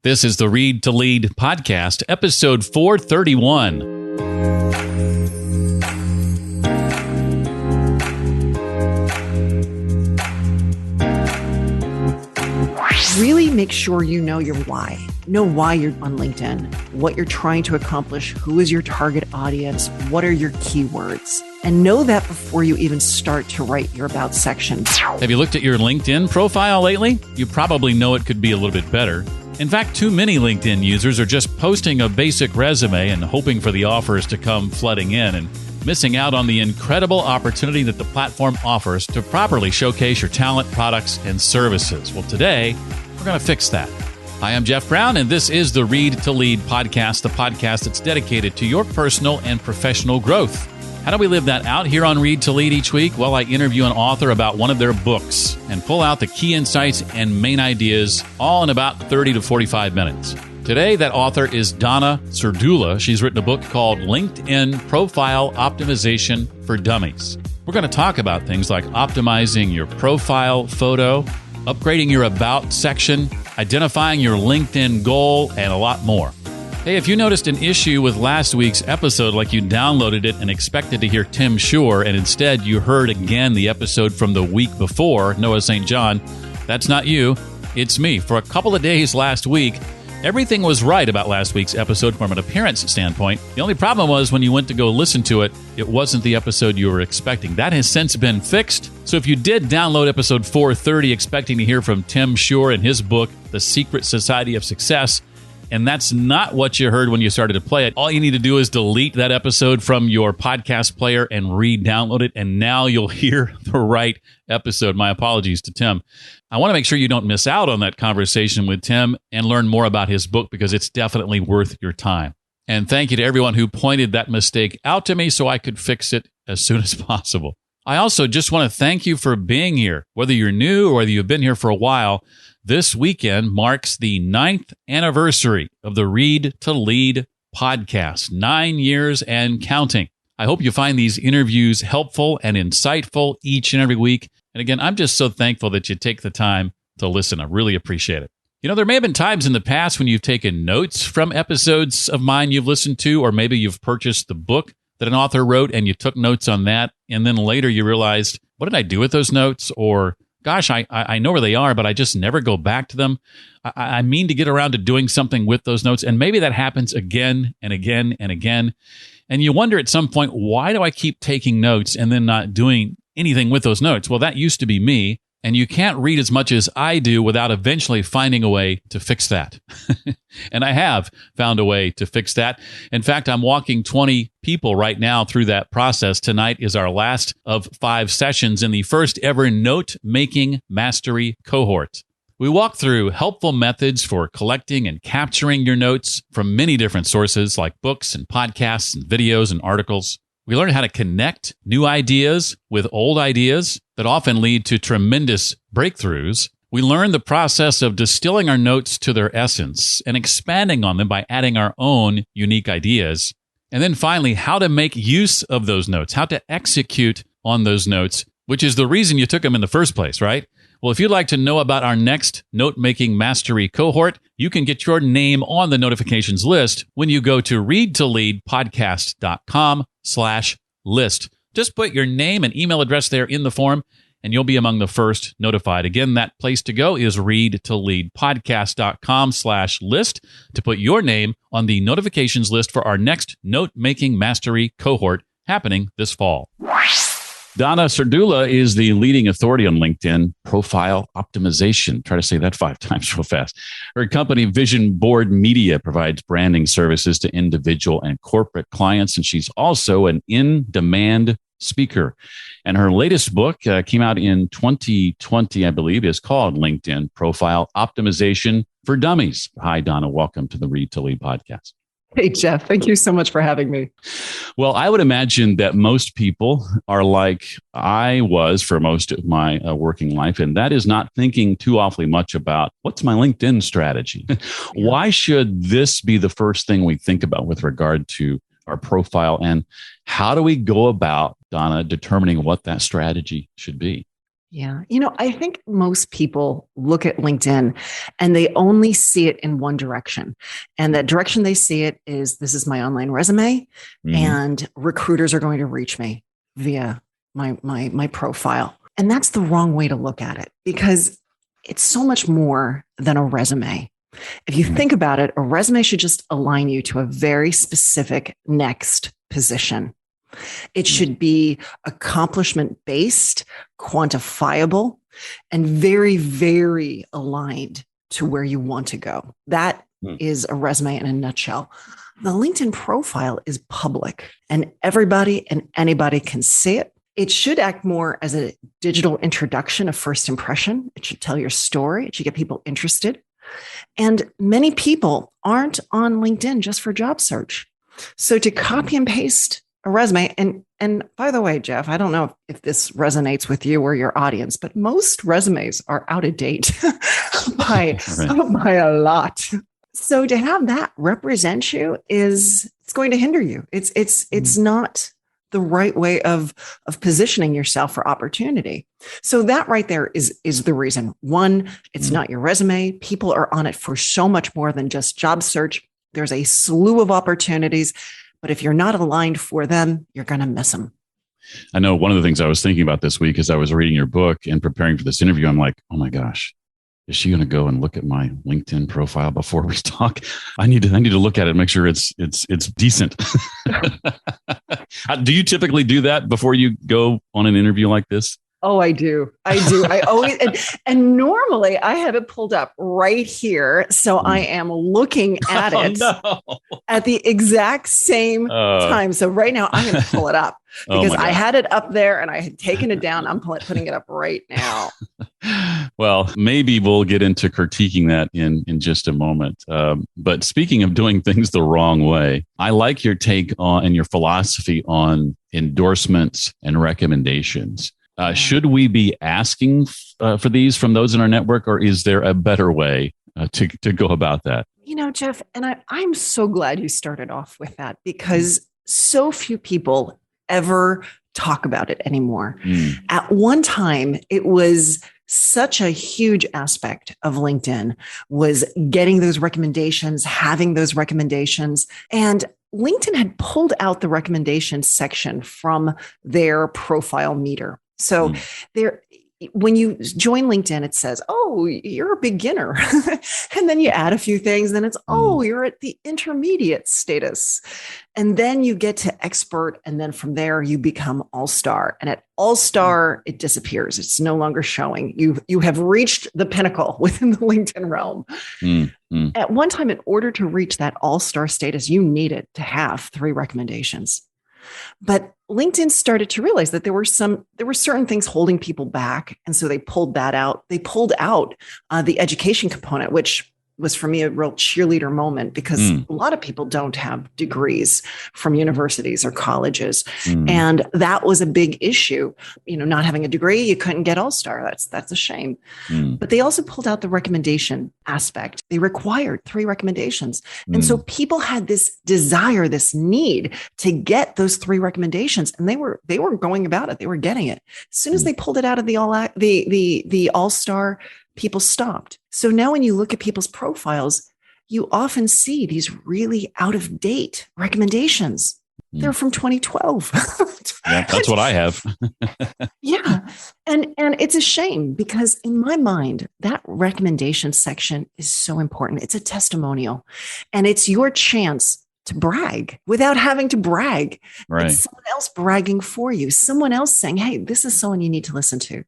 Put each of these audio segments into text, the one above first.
This is the Read to Lead podcast, episode 431. Really make sure you know your why. Know why you're on LinkedIn, what you're trying to accomplish, who is your target audience, what are your keywords, and know that before you even start to write your about section. Have you looked at your LinkedIn profile lately? You probably know it could be a little bit better. In fact, too many LinkedIn users are just posting a basic resume and hoping for the offers to come flooding in and missing out on the incredible opportunity that the platform offers to properly showcase your talent, products, and services. Well, today, we're going to fix that. Hi, I'm Jeff Brown, and this is the Read to Lead podcast, the podcast that's dedicated to your personal and professional growth. How do we live that out here on Read to Lead each week? Well, I interview an author about one of their books and pull out the key insights and main ideas all in about 30 to 45 minutes. Today, that author is Donna Serdula. She's written a book called LinkedIn Profile Optimization for Dummies. We're going to talk about things like optimizing your profile photo, upgrading your About section, identifying your LinkedIn goal, and a lot more. Hey, if you noticed an issue with last week's episode, like you downloaded it and expected to hear Tim Shore, and instead you heard again the episode from the week before, Noah St. John, that's not you, it's me. For a couple of days last week, everything was right about last week's episode from an appearance standpoint. The only problem was when you went to go listen to it, it wasn't the episode you were expecting. That has since been fixed. So if you did download episode 430 expecting to hear from Tim Shore and his book, The Secret Society of Success, and that's not what you heard when you started to play it, all you need to do is delete that episode from your podcast player and re-download it, and now you'll hear the right episode. My apologies to Tim. I want to make sure you don't miss out on that conversation with Tim and learn more about his book because it's definitely worth your time. And thank you to everyone who pointed that mistake out to me so I could fix it as soon as possible. I also just want to thank you for being here. Whether you're new or whether you've been here for a while, this weekend marks the 9th anniversary of the Read to Lead podcast, 9 years and counting. I hope you find these interviews helpful and insightful each and every week. And again, I'm just so thankful that you take the time to listen. I really appreciate it. You know, there may have been times in the past when you've taken notes from episodes of mine you've listened to, or maybe you've purchased the book that an author wrote and you took notes on that. And then later you realized, what did I do with those notes? Or, gosh, I know where they are, but I just never go back to them. I mean to get around to doing something with those notes. And maybe that happens again and again and again. And you wonder at some point, why do I keep taking notes and then not doing anything with those notes? Well, that used to be me. And you can't read as much as I do without eventually finding a way to fix that. And I have found a way to fix that. In fact, I'm walking 20 people right now through that process. Tonight is our last of 5 sessions in the first ever note-making mastery cohort. We walk through helpful methods for collecting and capturing your notes from many different sources like books and podcasts and videos and articles. We learn how to connect new ideas with old ideas that often lead to tremendous breakthroughs. We learn the process of distilling our notes to their essence and expanding on them by adding our own unique ideas. And then finally, how to make use of those notes, how to execute on those notes, which is the reason you took them in the first place, right? Well, if you'd like to know about our next note-making mastery cohort, you can get your name on the notifications list when you go to readtoleadpodcast.com/list. Just put your name and email address there in the form, and you'll be among the first notified. Again, that place to go is readtoleadpodcast.com/list to put your name on the notifications list for our next note-making mastery cohort happening this fall. Donna Serdula is the leading authority on LinkedIn profile optimization. Try to say that 5 times real fast. Her company, Vision Board Media, provides branding services to individual and corporate clients, and she's also an in-demand speaker. And her latest book came out in 2020, I believe, is called LinkedIn Profile Optimization for Dummies. Hi, Donna. Welcome to the Read to Lead podcast. Hey, Jeff. Thank you so much for having me. Well, I would imagine that most people are like I was for most of my working life, and that is not thinking too awfully much about what's my LinkedIn strategy. Why should this be the first thing we think about with regard to our profile, and how do we go about, Donna, determining what that strategy should be? Yeah. I think most people look at LinkedIn and they only see it in one direction. And that direction they see it is, this is my online resume, and recruiters are going to reach me via my profile. And that's the wrong way to look at it, because it's so much more than a resume. If you think about it, a resume should just align you to a very specific next position. It should be accomplishment based, quantifiable, and very, very aligned to where you want to go. That is a resume in a nutshell. The LinkedIn profile is public, and everybody and anybody can see it. It should act more as a digital introduction of first impression. It should tell your story. It should get people interested. And many people aren't on LinkedIn just for job search. So to copy and paste a resume, and by the way, Jeff, I don't know if this resonates with you or your audience, but most resumes are out of date by a lot. So to have that represent you it's going to hinder you. It's not the right way of positioning yourself for opportunity. So that right there is the reason. One, it's not your resume. People are on it for so much more than just job search. There's a slew of opportunities, but if you're not aligned for them, you're going to miss them. I know one of the things I was thinking about this week as I was reading your book and preparing for this interview, I'm like, oh my gosh, is she going to go and look at my LinkedIn profile before we talk? I need to look at it and make sure it's decent. Do you typically do that before you go on an interview like this? Oh, I do. I always, and normally I have it pulled up right here. So I am looking at it at the exact same time. So right now I'm going to pull it up because I had it up there and I had taken it down. I'm putting it up right now. Well, maybe we'll get into critiquing that in just a moment. But speaking of doing things the wrong way, I like your take on and your philosophy on endorsements and recommendations. Should we be asking for these from those in our network, or is there a better way to go about that? Jeff, and I'm so glad you started off with that, because so few people ever talk about it anymore. At one time, it was such a huge aspect of LinkedIn was getting those recommendations, having those recommendations. And LinkedIn had pulled out the recommendations section from their profile meter. So when you join LinkedIn, it says, oh, you're a beginner. And then you add a few things. Then it's, oh, you're at the intermediate status. And then you get to expert. And then from there, you become all-star. And at all-star, it disappears. It's no longer showing. You have reached the pinnacle within the LinkedIn realm. At one time, in order to reach that all-star status, you needed to have 3 recommendations. But LinkedIn started to realize that there were certain things holding people back. And so they pulled that out. They pulled out the education component, which was for me a real cheerleader moment, because a lot of people don't have degrees from universities or colleges. And that was a big issue. Not having a degree, you couldn't get All-Star. That's a shame. But they also pulled out the recommendation aspect. They required 3 recommendations. And so people had this desire, this need to get those 3 recommendations. And they were going about it. They were getting it. As soon as they pulled it out of the All-Star, people stopped. So now when you look at people's profiles, you often see these really out of date recommendations. They're from 2012. Yeah, that's what I have. Yeah. And it's a shame, because in my mind, that recommendation section is so important. It's a testimonial, and it's your chance to brag without having to brag. Right. It's someone else bragging for you, someone else saying, hey, this is someone you need to listen to.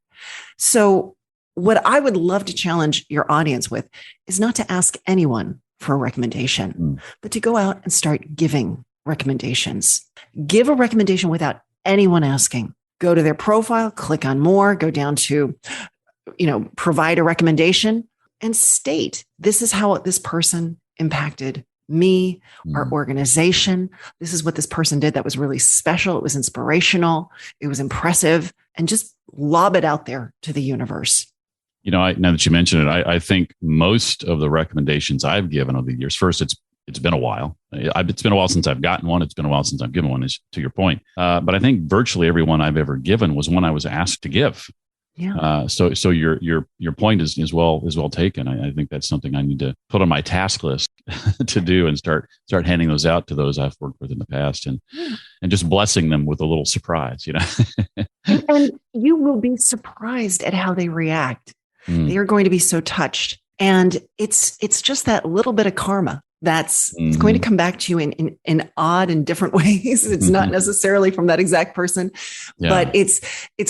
So what I would love to challenge your audience with is not to ask anyone for a recommendation, but to go out and start giving recommendations. Give a recommendation without anyone asking. Go to their profile, click on more, go down to, provide a recommendation, and state, this is how this person impacted me, our organization. This is what this person did that was really special. It was inspirational. It was impressive. And just lob it out there to the universe. Now that you mention it, I think most of the recommendations I've given over the years, first, it's been a while. It's been a while since I've gotten one. It's been a while since I've given one, is to your point. But I think virtually every one I've ever given was one I was asked to give. Yeah. So your point is well taken. I think that's something I need to put on my task list to do and start handing those out to those I've worked with in the past and just blessing them with a little surprise, And you will be surprised at how they react. They are going to be so touched. And it's just that little bit of karma that's it's going to come back to you in odd and different ways. It's not necessarily from that exact person, but it's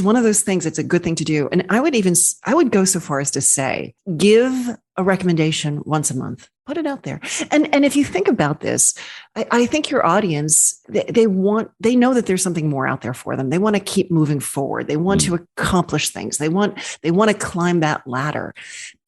one of those things. It's a good thing to do. And I would go so far as to say, give a recommendation once a month, put it out there. And if you think about this, I think your audience, they know that there's something more out there for them. They want to keep moving forward. They want to accomplish things. They want to climb that ladder.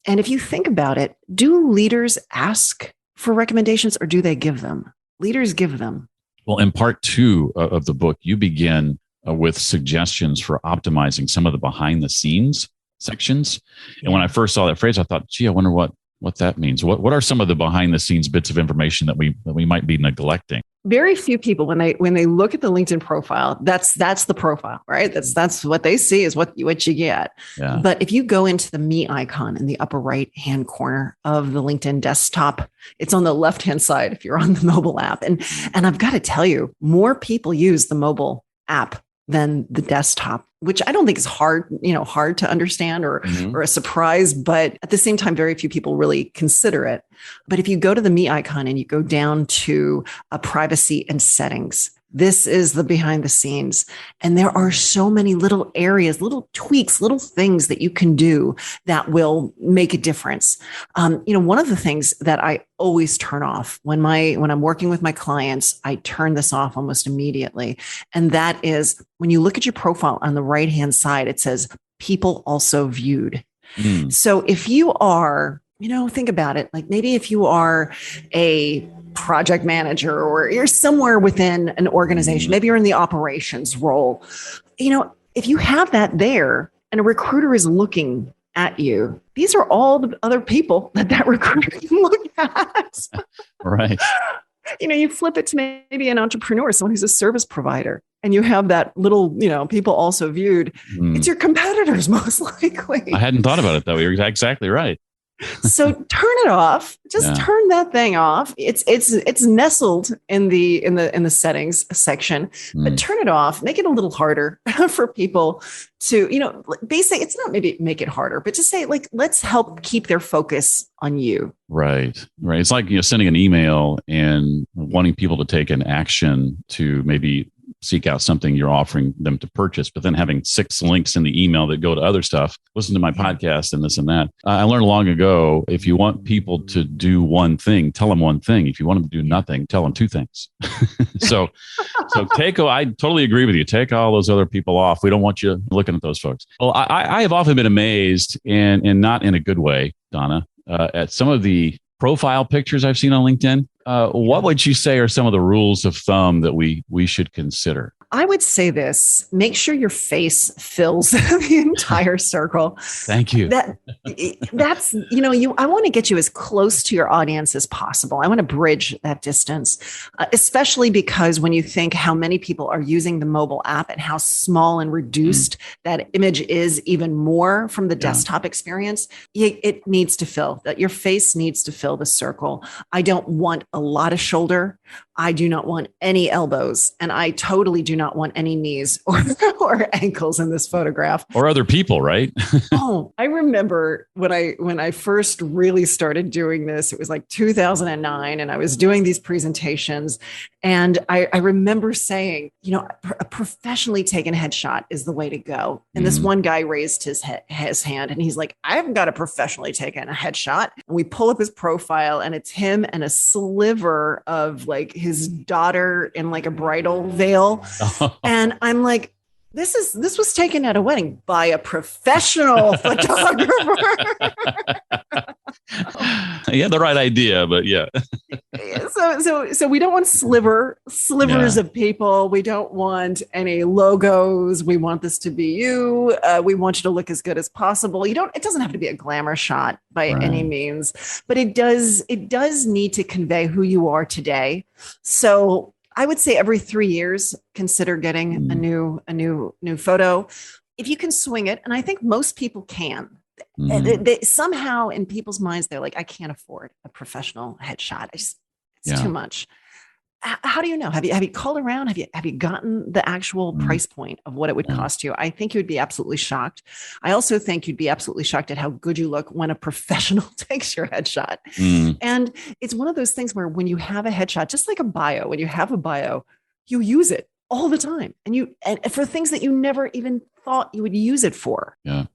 And if you think about it, do leaders ask for recommendations or do they give them? Leaders give them. Well, in part 2 of the book, you begin with suggestions for optimizing some of the behind the scenes sections. And when I first saw that phrase, I thought, gee, I wonder what that means. What are some of the behind the scenes bits of information that we might be neglecting? Very few people, when they look at the LinkedIn profile, that's the profile, right? That's what they see is what you get. Yeah. But if you go into the me icon in the upper right hand corner of the LinkedIn desktop, it's on the left hand side if you're on the mobile app. And I've got to tell you, more people use the mobile app than the desktop, which I don't think is hard to understand or a surprise, but at the same time, very few people really consider it. But if you go to the me icon and you go down to privacy and settings, this is the behind the scenes. And there are so many little areas, little tweaks, little things that you can do that will make a difference. One of the things that I always turn off when I'm working with my clients, I turn this off almost immediately. And that is when you look at your profile on the right-hand side, it says people also viewed. So if you are, think about it, like maybe if you are a project manager or you're somewhere within an organization, maybe you're in the operations role, if you have that there and a recruiter is looking at you, these are all the other people that recruiter can look at. Right. You flip it to maybe an entrepreneur, someone who's a service provider, and you have that little, people also viewed. It's your competitors, most likely. I hadn't thought about it that way. You're exactly right. So turn it off. Just turn that thing off. It's nestled in the settings section, but turn it off. Make it a little harder for people to, basically it's not maybe make it harder, but just say like, let's help keep their focus on you. Right. It's like, sending an email and wanting people to take an action to maybe seek out something you're offering them to purchase, but then having 6 links in the email that go to other stuff. Listen to my podcast and this and that. I learned long ago, if you want people to do one thing, tell them one thing. If you want them to do nothing, tell them 2 things. So I totally agree with you. Take all those other people off. We don't want you looking at those folks. Well, I have often been amazed and not in a good way, Donna, at some of the profile pictures I've seen on LinkedIn. What would you say are some of the rules of thumb that we should consider? I would say this: make sure your face fills the entire circle. Thank you. That's I want to get you as close to your audience as possible. I want to bridge that distance, especially because when you think how many people are using the mobile app and how small and reduced that image is, even more from the desktop experience, it needs to fill that. Your face needs to fill the circle. I don't want a lot of shoulder. I do not want any elbows, and I totally do not want any knees or ankles in this photograph. Or other people, right? I remember when I first really started doing this, it was like 2009, and I was doing these presentations, and I remember saying, a professionally taken headshot is the way to go. And this one guy raised his hand, and he's like, I haven't got a professionally taken a headshot. And we pull up his profile, and it's him and a sliver of like his daughter in like a bridal veil. And I'm like, this was taken at a wedding by a professional photographer. You had the right idea, but yeah. So we don't want slivers of people. We don't want any logos. We want this to be you. We want you to look as good as possible. It doesn't have to be a glamour shot by any means, but it does need to convey who you are today. So I would say every 3 years, consider getting a new photo. if you can swing it, and I think most people can, Mhm. they somehow in people's minds, they're like, I can't afford a professional headshot. It's Yeah. too much. How do you know? Have you called around? Have you gotten the actual Mm. price point of what it would Yeah. cost you? I think you would be absolutely shocked. I also think you'd be absolutely shocked at how good you look when a professional takes your headshot. Mm. And it's one of those things where when you have a headshot, just like a bio, when you have a bio, you use it all the time, and for things that you never even thought you would use it for. Yeah.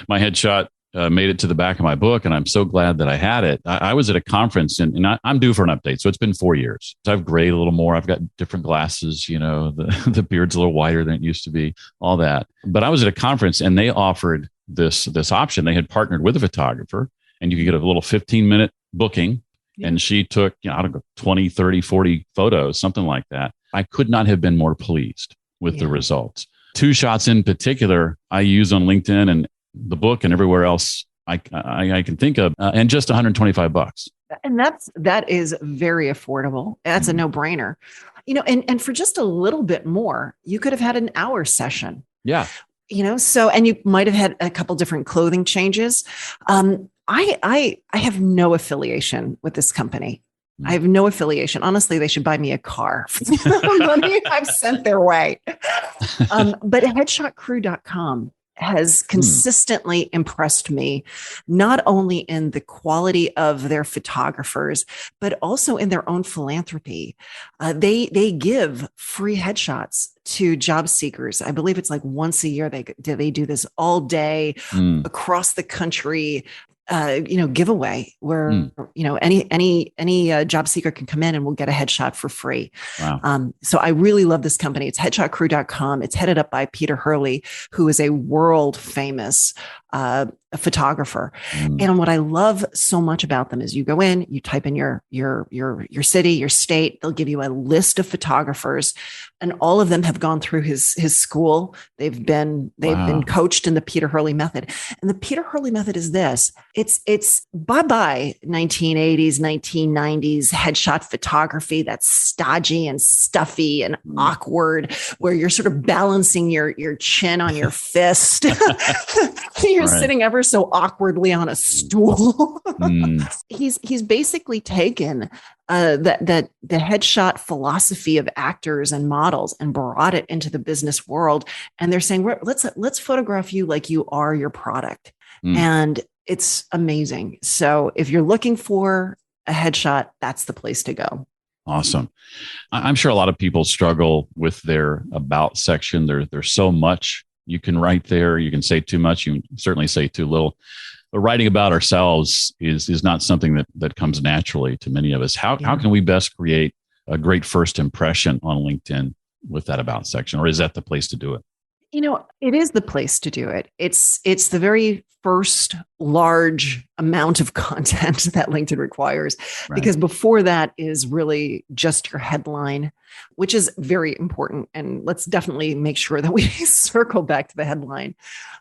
My headshot made it to the back of my book, and I'm so glad that I had it. I was at a conference, and I'm due for an update. So it's been 4 years. So I've grayed a little more. I've got different glasses. The beard's a little wider than it used to be, all that. But I was at a conference, and they offered this option. They had partnered with a photographer, and you could get a little 15-minute booking. Yeah. And she took, I don't know, 20, 30, 40 photos, something like that. I could not have been more pleased with the results. 2 shots in particular, I use on LinkedIn and the book and everywhere else I can think of, and just $125. And that is very affordable. That's a no-brainer. And for just a little bit more, you could have had an hour session. Yeah. So, and you might have had a couple different clothing changes. I have no affiliation with this company. I have no affiliation. Honestly, they should buy me a car for the money I've sent their way. But headshotcrew.com has consistently impressed me, not only in the quality of their photographers, but also in their own philanthropy. They give free headshots to job seekers. I believe it's like once a year they do this all day across the country. Giveaway where, any job seeker can come in and we'll get a headshot for free. Wow. So I really love this company. It's headshotcrew.com. It's headed up by Peter Hurley, who is a world famous photographer. And what I love so much about them is you go in, you type in your city, your state, they'll give you a list of photographers, and all of them have gone through his school. They've been coached in the Peter Hurley method. And the Peter Hurley method is this. It's bye-bye 1980s, 1990s headshot photography that's stodgy and stuffy and awkward, where you're sort of balancing your chin on your fist. You're sitting ever so awkwardly on a stool. He's basically taken the headshot philosophy of actors and models and brought it into the business world. And they're saying, let's photograph you like you are your product. And it's amazing. So if you're looking for a headshot, that's the place to go. Awesome. I'm sure a lot of people struggle with their about section. There's so much you can write there. You can say too much. You can certainly say too little. But writing about ourselves is not something that comes naturally to many of us. How can we best create a great first impression on LinkedIn with that about section? Or is that the place to do it? It is the place to do it. It's the very first large amount of content that LinkedIn requires, because before that is really just your headline, which is very important. And let's definitely make sure that we circle back to the headline.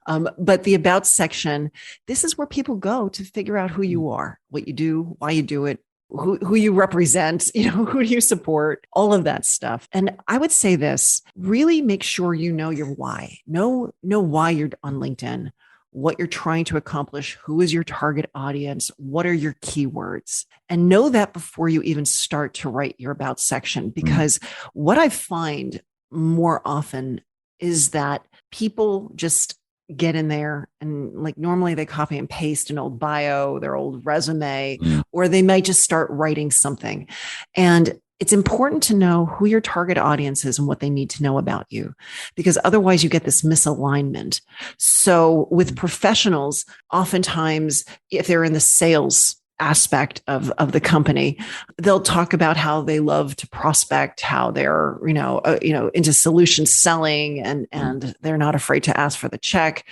But the about section, this is where people go to figure out who you are, what you do, why you do it, who you represent, who do you support, all of that stuff. And I would say this, really make sure you know your why. Know why you're on LinkedIn, what you're trying to accomplish, who is your target audience, what are your keywords, and know that before you even start to write your about section. Because what I find more often is that people just get in there and normally they copy and paste an old bio, their old resume, or they might just start writing something. And it's important to know who your target audience is and what they need to know about you, because otherwise you get this misalignment. So with professionals, oftentimes, if they're in the sales aspect of the company, they'll talk about how they love to prospect, how they're, into solution selling and they're not afraid to ask for the check,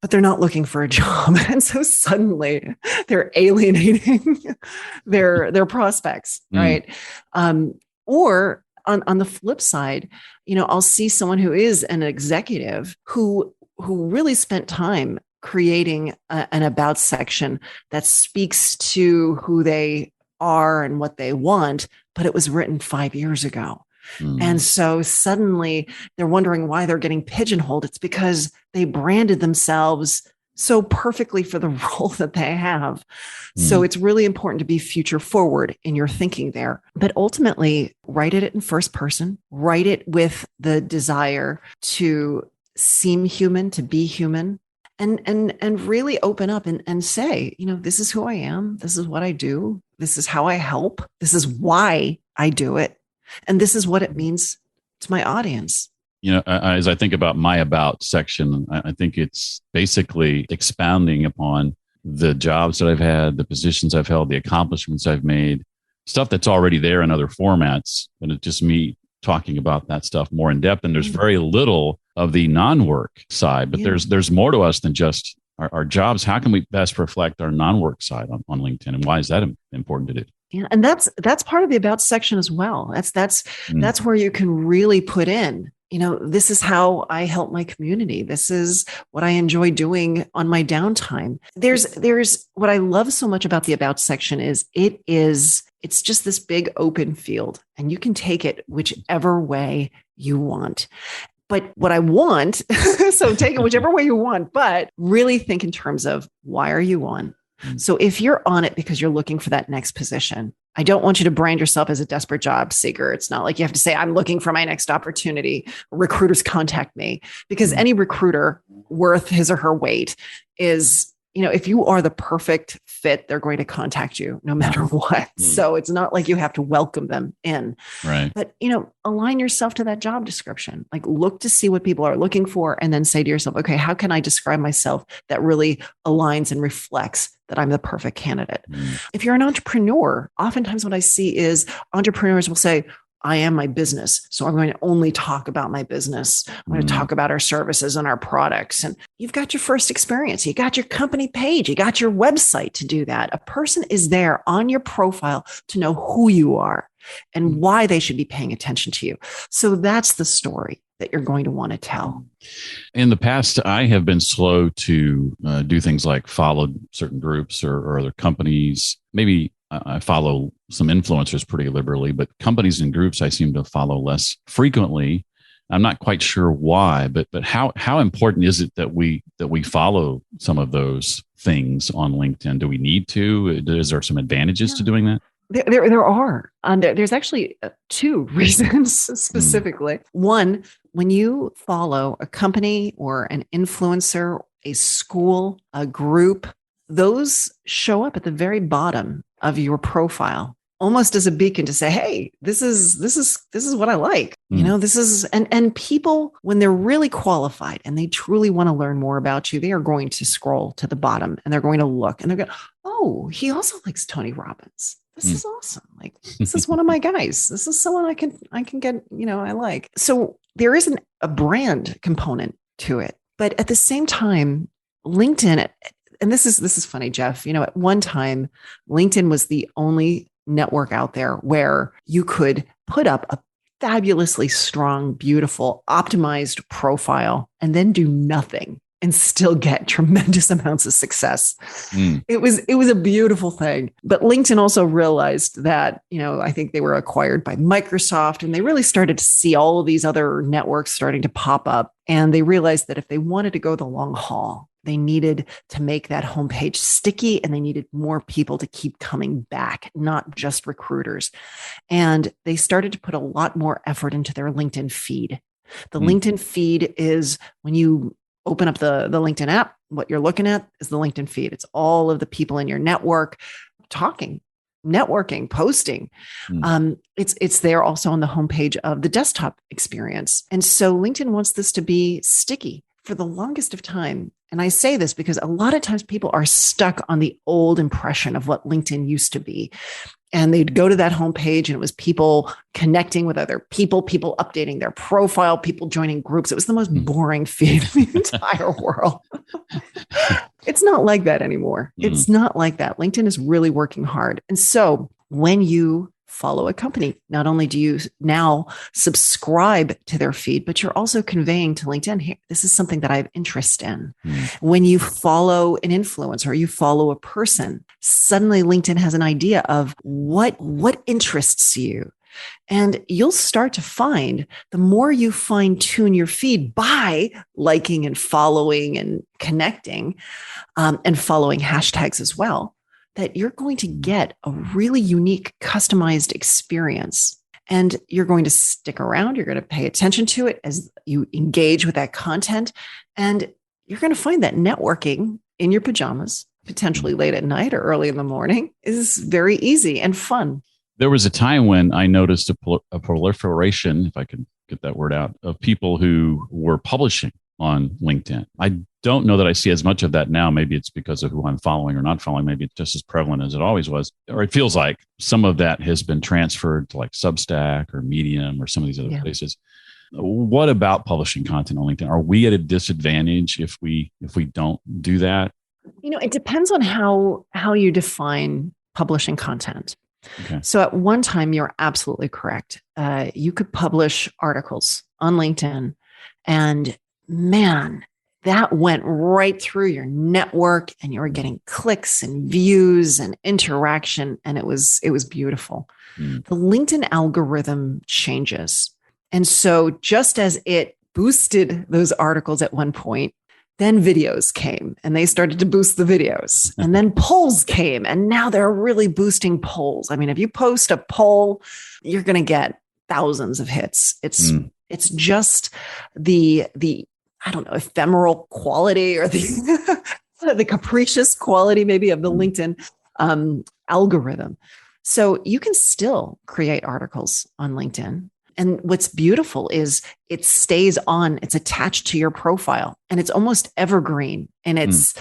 but they're not looking for a job. And so suddenly they're alienating their prospects, right? Or on the flip side, I'll see someone who is an executive who really spent time creating an about section that speaks to who they are and what they want, but it was written 5 years ago. And so suddenly they're wondering why they're getting pigeonholed. It's because they branded themselves so perfectly for the role that they have. So it's really important to be future forward in your thinking there. But ultimately, write it in first person, write it with the desire to seem human, to be human, and really open up and say, this is who I am. This is what I do. This is how I help. This is why I do it. And this is what it means to my audience. As I think about my about section, I think it's basically expounding upon the jobs that I've had, the positions I've held, the accomplishments I've made, stuff that's already there in other formats. And it's just me talking about that stuff more in depth. And there's very little of the non-work side, but there's more to us than just our jobs. How can we best reflect our non-work side on LinkedIn? And why is that important to do? Yeah, and that's part of the about section as well. That's where you can really put in, this is how I help my community. This is what I enjoy doing on my downtime. There's what I love so much about the about section is it's just this big open field, and you can take it whichever way you want. But what I want, so take it whichever way you want, but really think in terms of why are you on? So if you're on it because you're looking for that next position, I don't want you to brand yourself as a desperate job seeker. It's not like you have to say, I'm looking for my next opportunity. Recruiters contact me, because any recruiter worth his or her weight is, if you are the perfect fit, they're going to contact you no matter what. So it's not like you have to welcome them in. Right. But, align yourself to that job description. Like, look to see what people are looking for, and then say to yourself, okay, how can I describe myself that really aligns and reflects that I'm the perfect candidate? If you're an entrepreneur, oftentimes what I see is entrepreneurs will say, I am my business, so I'm going to only talk about my business. I'm going to talk about our services and our products. And you've got your first experience. You got your company page. You got your website to do that. A person is there on your profile to know who you are and why they should be paying attention to you. So that's the story that you're going to want to tell. In the past, I have been slow to do things like follow certain groups or other companies. Maybe I follow some influencers pretty liberally, but companies and groups I seem to follow less frequently. I'm not quite sure why, but how important is it that we follow some of those things on LinkedIn? Do we need to? Is there some advantages to doing that? There are. There's actually two reasons specifically. One, when you follow a company or an influencer, a school, a group, those show up at the very bottom of your profile, almost as a beacon to say, hey, this is what I like. This is, and people, when they're really qualified and they truly want to learn more about you, they are going to scroll to the bottom and they're going to look and they're going, oh, he also likes Tony Robbins. This is awesome. Like, this is one of my guys. This is someone I can get, I like. So there isn't a brand component to it, but at the same time, LinkedIn, and this is funny, Jeff, at one time, LinkedIn was the only network out there where you could put up a fabulously strong, beautiful, optimized profile and then do nothing and still get tremendous amounts of success. It was a beautiful thing. But LinkedIn also realized that, I think they were acquired by Microsoft, and they really started to see all of these other networks starting to pop up. And they realized that if they wanted to go the long haul, they needed to make that homepage sticky, and they needed more people to keep coming back, not just recruiters. And they started to put a lot more effort into their LinkedIn feed. The LinkedIn feed is when you open up the LinkedIn app, what you're looking at is the LinkedIn feed. It's all of the people in your network talking, networking, posting. It's there also on the homepage of the desktop experience. And so LinkedIn wants this to be sticky for the longest of time. And I say this because a lot of times people are stuck on the old impression of what LinkedIn used to be. And they'd go to that homepage and it was people connecting with other people updating their profile, people joining groups. It was the most boring feed in the entire world. It's not like that anymore. It's not like that. LinkedIn is really working hard. And so when you follow a company, not only do you now subscribe to their feed, but you're also conveying to LinkedIn, here, this is something that I have interest in. When you follow an influencer or you follow a person, suddenly LinkedIn has an idea of what interests you. And you'll start to find the more you fine tune your feed by liking and following and connecting and following hashtags as well, that you're going to get a really unique, customized experience. And you're going to stick around. You're going to pay attention to it as you engage with that content. And you're going to find that networking in your pajamas, potentially late at night or early in the morning, is very easy and fun. There was a time when I noticed a proliferation, if I can get that word out, of people who were publishing on LinkedIn. I don't know that I see as much of that now. Maybe it's because of who I'm following or not following. Maybe it's just as prevalent as it always was. Or it feels like some of that has been transferred to like Substack or Medium or some of these other places. What about publishing content on LinkedIn? Are we at a disadvantage if we don't do that? It depends on how you define publishing content. Okay. So at one time, you're absolutely correct. You could publish articles on LinkedIn, and man, that went right through your network, and you were getting clicks and views and interaction, and it was beautiful. The LinkedIn algorithm changes. And so just as it boosted those articles at one point, then videos came and they started to boost the videos. And then polls came, and now they're really boosting polls. I mean, if you post a poll, you're going to get thousands of hits. It's just the I don't know, ephemeral quality or the capricious quality maybe of the LinkedIn algorithm. So you can still create articles on LinkedIn. And what's beautiful is it stays on, it's attached to your profile, and it's almost evergreen in its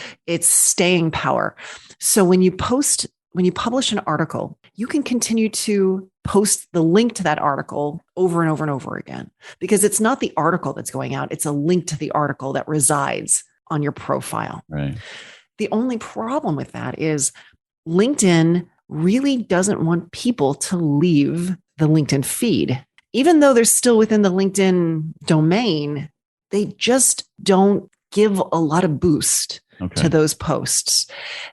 staying power. So when you publish an article, you can continue to post the link to that article over and over and over again, because it's not the article that's going out. It's a link to the article that resides on your profile. Right. The only problem with that is LinkedIn really doesn't want people to leave the LinkedIn feed. Even though they're still within the LinkedIn domain, they just don't give a lot of boost to those posts.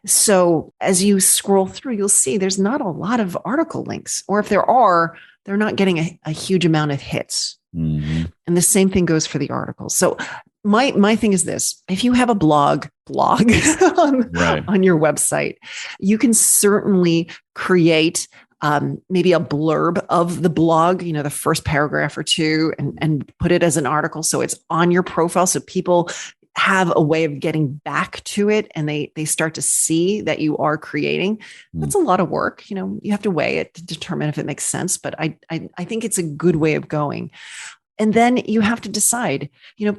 So as you scroll through, you'll see there's not a lot of article links, or if there are, they're not getting a huge amount of hits. Mm-hmm. And the same thing goes for the articles. So my thing is this: if you have a blog on your website, you can certainly create maybe a blurb of the blog, the first paragraph or two, and put it as an article. So it's on your profile. So people have a way of getting back to it, and they start to see that you are creating. That's a lot of work. You have to weigh it to determine if it makes sense, but I think it's a good way of going. And then you have to decide,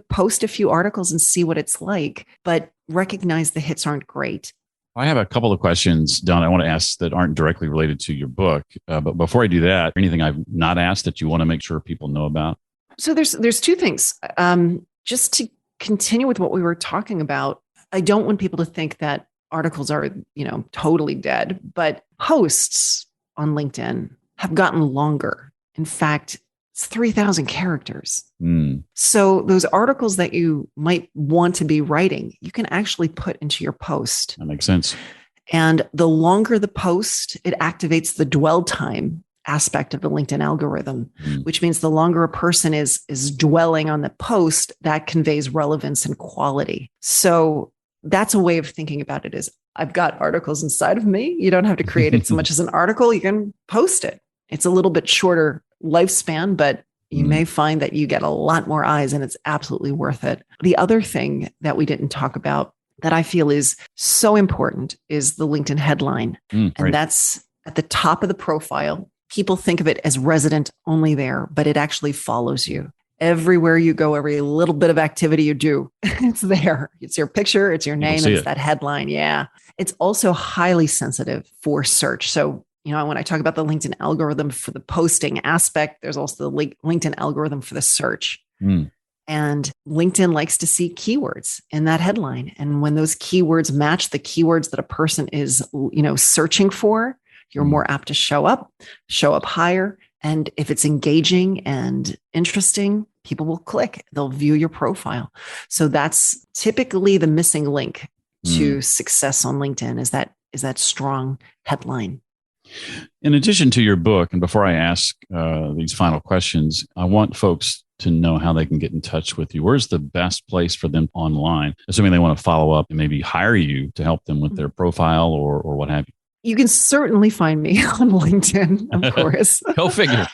post a few articles and see what it's like, but recognize the hits aren't great. I have a couple of questions, Donna, I want to ask that aren't directly related to your book. But before I do that, anything I've not asked that you want to make sure people know about? So there's two things. Just to continue with what we were talking about, I don't want people to think that articles are, totally dead, but posts on LinkedIn have gotten longer. In fact, it's 3,000 characters. So those articles that you might want to be writing, you can actually put into your post. That makes sense. And the longer the post, it activates the dwell time aspect of the LinkedIn algorithm, which means the longer a person is dwelling on the post, that conveys relevance and quality. So that's a way of thinking about it: is I've got articles inside of me. You don't have to create it so much as an article. You can post it. It's a little bit shorter lifespan, but you may find that you get a lot more eyes, and it's absolutely worth it. The other thing that we didn't talk about that I feel is so important is the LinkedIn headline. And that's at the top of the profile. People think of it as resident only there, but it actually follows you. Everywhere you go, every little bit of activity you do, it's there. It's your picture, it's your name, and it's that headline. Yeah. It's also highly sensitive for search. So, when I talk about the LinkedIn algorithm for the posting aspect, there's also the LinkedIn algorithm for the search. And LinkedIn likes to see keywords in that headline. And when those keywords match the keywords that a person is, searching for, you're more apt to show up higher. And if it's engaging and interesting, people will click, they'll view your profile. So that's typically the missing link to success on LinkedIn, is that strong headline. In addition to your book, and before I ask these final questions, I want folks to know how they can get in touch with you. Where's the best place for them online, assuming they want to follow up and maybe hire you to help them with their profile or what have you? You can certainly find me on LinkedIn, of course. Go figure.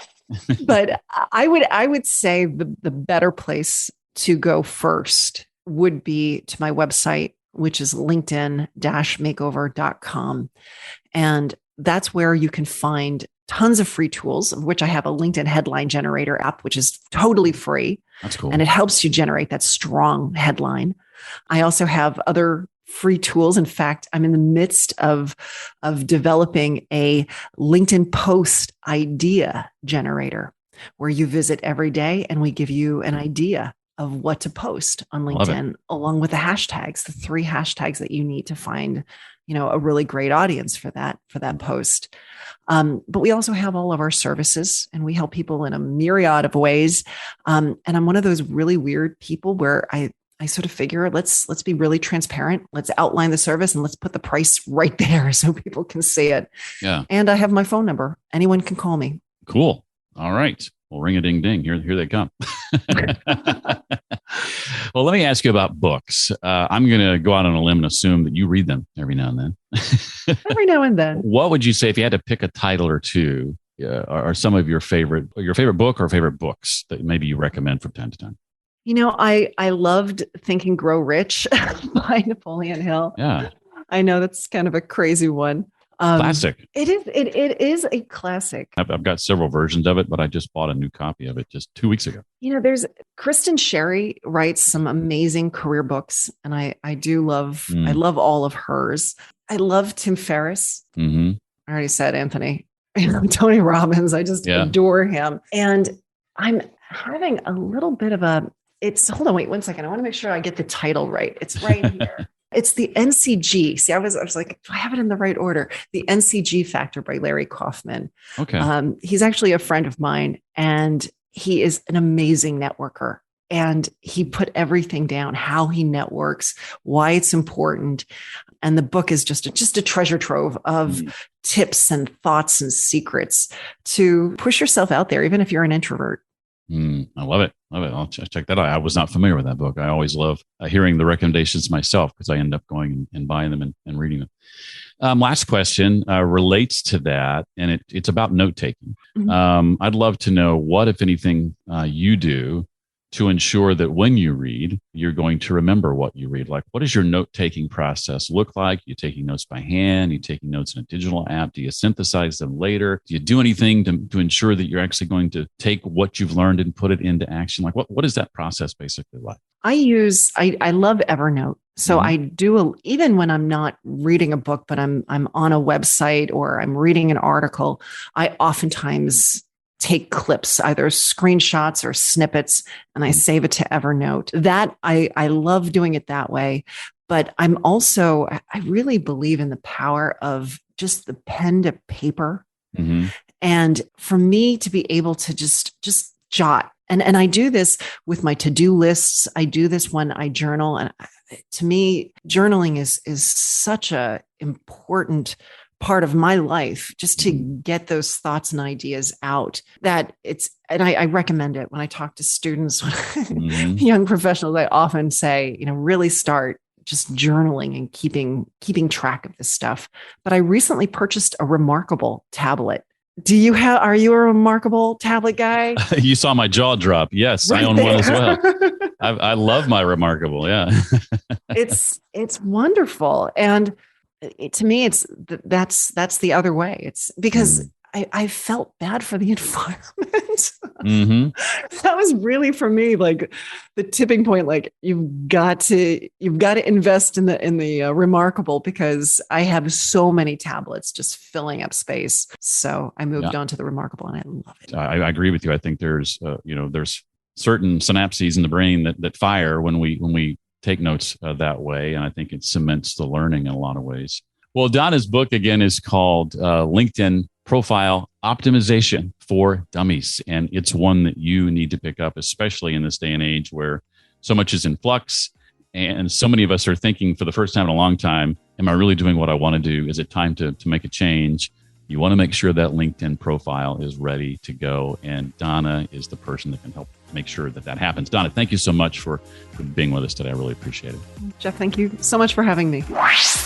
But I would say the better place to go first would be to my website, which is linkedin-makeover.com. And that's where you can find tons of free tools, of which I have a LinkedIn headline generator app, which is totally free. That's cool. And it helps you generate that strong headline. I also have other free tools. In fact, I'm in the midst of developing a LinkedIn post idea generator where you visit every day and we give you an idea of what to post on LinkedIn, along with the hashtags, the 3 hashtags that you need to find, a really great audience for that post. But we also have all of our services and we help people in a myriad of ways. And I'm one of those really weird people where I sort of figure, let's be really transparent. Let's outline the service and let's put the price right there so people can see it. Yeah. And I have my phone number. Anyone can call me. Cool. All right. Well, ring a ding ding. Here they come. Well, let me ask you about books. I'm going to go out on a limb and assume that you read them every now and then. Every now and then. What would you say if you had to pick a title or two, are some of your favorite book or favorite books that maybe you recommend from time to time? I loved Think and Grow Rich by Napoleon Hill. Yeah. I know that's kind of a crazy one. Classic. It is a classic. I've got several versions of it, but I just bought a new copy of it just 2 weeks ago. There's Kristen Sherry writes some amazing career books, and I love all of hers. I love Tim Ferriss. Mm-hmm. I already said Anthony. Tony Robbins. I just adore him. And I'm having a little bit of hold on, wait 1 second. I want to make sure I get the title right. It's right here. It's the NCG. See, I was like, do I have it in the right order? The NCG Factor by Larry Kaufman. Okay. He's actually a friend of mine and he is an amazing networker. And he put everything down, how he networks, why it's important. And the book is just a treasure trove of tips and thoughts and secrets to push yourself out there, even if you're an introvert. I love it. I'll check that out. I was not familiar with that book. I always love hearing the recommendations myself because I end up going and buying them and reading them. Last question relates to that, and it's about note taking. Mm-hmm. I'd love to know what, if anything, you do to ensure that when you read, you're going to remember what you read. Like, what does your note-taking process look like? You taking notes by hand? You taking notes in a digital app? Do you synthesize them later? Do you do anything to ensure that you're actually going to take what you've learned and put it into action? Like, what is that process basically like? I love Evernote. So I do, even when I'm not reading a book, but I'm on a website or I'm reading an article, I oftentimes take clips, either screenshots or snippets, and I save it to Evernote. That I love doing it that way. But I really believe in the power of just the pen to paper. Mm-hmm. And for me to be able to just jot. And I do this with my to-do lists. I do this when I journal. And to me, journaling is such a important part of my life, just to get those thoughts and ideas out. I recommend it when I talk to students, young professionals. I often say, really start just journaling and keeping track of this stuff. But I recently purchased a Remarkable tablet. Are you a Remarkable tablet guy? You saw my jaw drop. Yes, right, I own one as well. I love my Remarkable. Yeah. It's wonderful. And to me, that's the other way. It's because I felt bad for the environment. Mm-hmm. That was really for me, like the tipping point. Like you've got to invest in the Remarkable, because I have so many tablets just filling up space. So I moved on to the Remarkable, and I love it. I agree with you. I think there's certain synapses in the brain that fire when we take notes that way. And I think it cements the learning in a lot of ways. Well, Donna's book, again, is called LinkedIn Profile Optimization for Dummies. And it's one that you need to pick up, especially in this day and age where so much is in flux. And so many of us are thinking for the first time in a long time, am I really doing what I want to do? Is it time to make a change? You want to make sure that LinkedIn profile is ready to go. And Donna is the person that can help make sure that that happens. Donna, thank you so much for being with us today. I really appreciate it. Jeff, thank you so much for having me.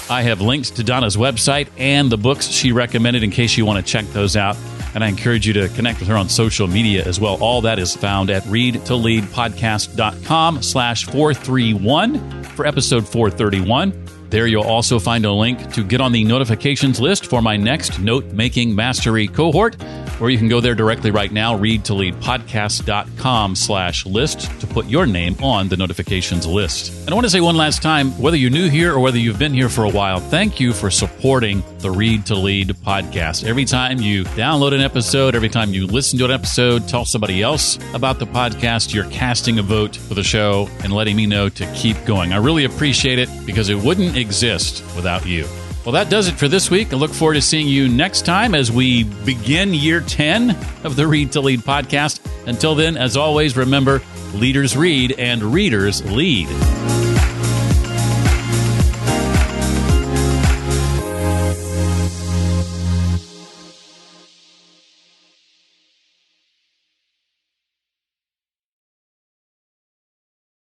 I have links to Donna's website and the books she recommended in case you want to check those out. And I encourage you to connect with her on social media as well. All that is found at readtoleadpodcast.com/431 for episode 431. There you'll also find a link to get on the notifications list for my next note-making mastery cohort, or you can go there directly right now, readtoleadpodcast.com/list to put your name on the notifications list. And I want to say one last time, whether you're new here or whether you've been here for a while, thank you for supporting the Read to Lead podcast. Every time you download an episode, every time you listen to an episode, tell somebody else about the podcast, you're casting a vote for the show and letting me know to keep going. I really appreciate it because it wouldn't exist without you. Well, that does it for this week. I look forward to seeing you next time as we begin year 10 of the Read to Lead podcast. Until then, as always, remember, leaders read and readers lead.